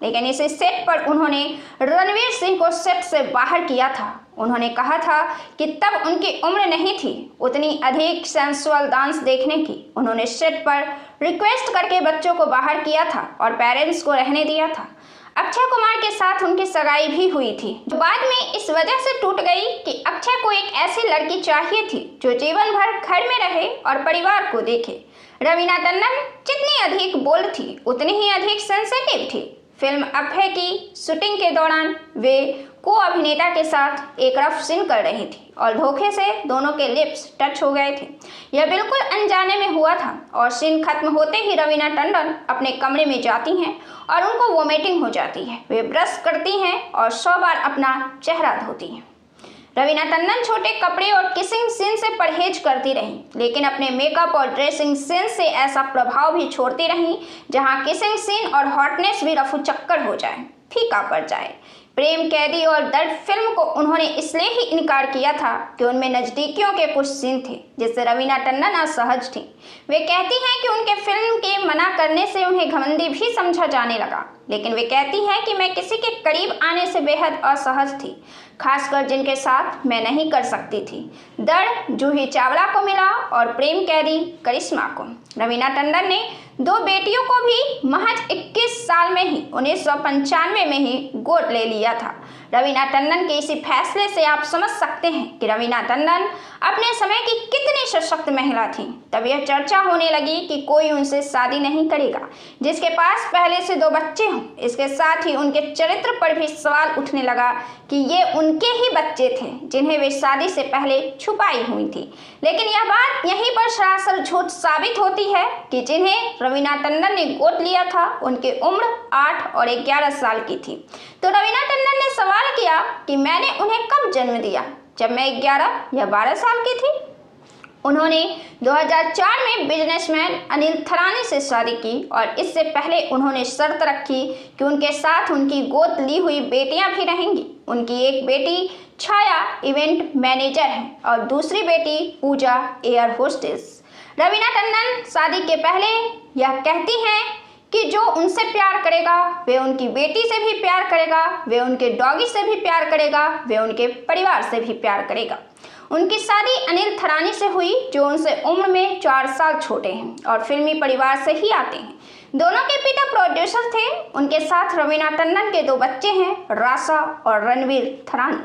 लेकिन इस सेट पर उन्होंने रणवीर सिंह को सेट से बाहर किया था। उन्होंने कहा था कि तब उनकी उम्र नहीं थी उतनी अधिक सेंसुअल डांस देखने की। उन्होंने सेट पर रिक्वेस्ट करके बच्चों को बाहर किया था और पेरेंट्स को रहने दिया था। अक्षय कुमार के साथ उनकी सगाई भी हुई थी, जो बाद में इस वजह से टूट गई कि अक्षय को एक ऐसी लड़की चाहिए थी जो जीवन भर घर में रहे और परिवार को देखे। रवीना टंडन जितनी अधिक बोल्ड थी उतनी ही अधिक सेंसिटिव थी। फिल्म अभय की शूटिंग के दौरान वे को अभिनेता के साथ एक रफ सीन कर रही थी और धोखे से दोनों के लिप्स टच हो गए थे। यह बिल्कुल अनजाने में हुआ था और सीन खत्म होते ही रवीना टंडन अपने कमरे में जाती हैं और उनको वोमिटिंग हो जाती है। वे ब्रश करती हैं और 100 बार अपना चेहरा धोती हैं। रवीना टंडन छोटे कपड़े और किसिंग सीन से परहेज करती रहीं, लेकिन अपने मेकअप और ड्रेसिंग सेंस से ऐसा प्रभाव भी छोड़ती रहीं जहां किसिंग सीन और हॉटनेस भी रफू चक्कर हो जाए, फीका पड़ जाए। प्रेम कैदी और दर्द फिल्म को उन्होंने इसलिए ही इनकार किया था कि उनमें नज़दीकियों के कुछ सीन थे जिससे रवीना टंडन असहज थी। वे कहती हैं कि उनके फिल्म के मना करने से उन्हें घमंडी भी समझा जाने लगा, लेकिन वे कहती हैं कि मैं किसी के करीब आने से बेहद असहज थी, खासकर जिनके साथ मैं नहीं कर सकती थी। दर्द जूही चावला को मिला और प्रेम कैदी करिश्मा को। रवीना टंडन ने 2 बेटियों को भी महज 21 साल में ही 1995 में ही गोद ले लिया था। रवीना टंडन के इसी फैसले से आप समझ सकते हैं कि रवीना टंडन अपने समय की कितनी सशक्त महिला थी। तब यह चर्चा होने लगी कि कोई उनसे शादी नहीं करेगा जिसके पास पहले से 2 बच्चे हों। इसके साथ ही उनके चरित्र पर भी सवाल उठने लगा कि ये उनके ही बच्चे थे जिन्हें वे शादी से पहले छुपाई हुई थी। लेकिन यह बात यहीं पर सरासर झूठ साबित होती है कि जिन्हें रवीना टंडन ने गोद लिया था उनकी उम्र 8 और 11 साल की थी। तो रवीना टंडन ने सवाल किया कि मैंने उन्हें कब जन्म दिया, जब मैं 11 या 12 साल की थी। उन्होंने 2004 में बिजनेसमैन अनिल थरानी से शादी की और इससे पहले उन्होंने शर्त रखी कि उनके साथ उनकी गोद ली हुई बेटियां भी रहेंगी। उनकी एक बेटी छाया इवेंट मैनेजर है और दूसरी बेटी पूजा एयर होस्टेस। रवीना टंडन शादी के पहले यह कहती हैं कि जो उनसे प्यार करेगा वे उनकी बेटी से भी प्यार करेगा, वे उनके डॉगी से भी प्यार करेगा, वे उनके परिवार से भी प्यार करेगा। उनकी शादी अनिल थरानी से हुई जो उनसे उम्र में 4 साल छोटे हैं और फिल्मी परिवार से ही आते हैं। दोनों के पिता प्रोड्यूसर थे। उनके साथ रवीना टंडन के 2 बच्चे हैं, राशा और रणवीर थरानी।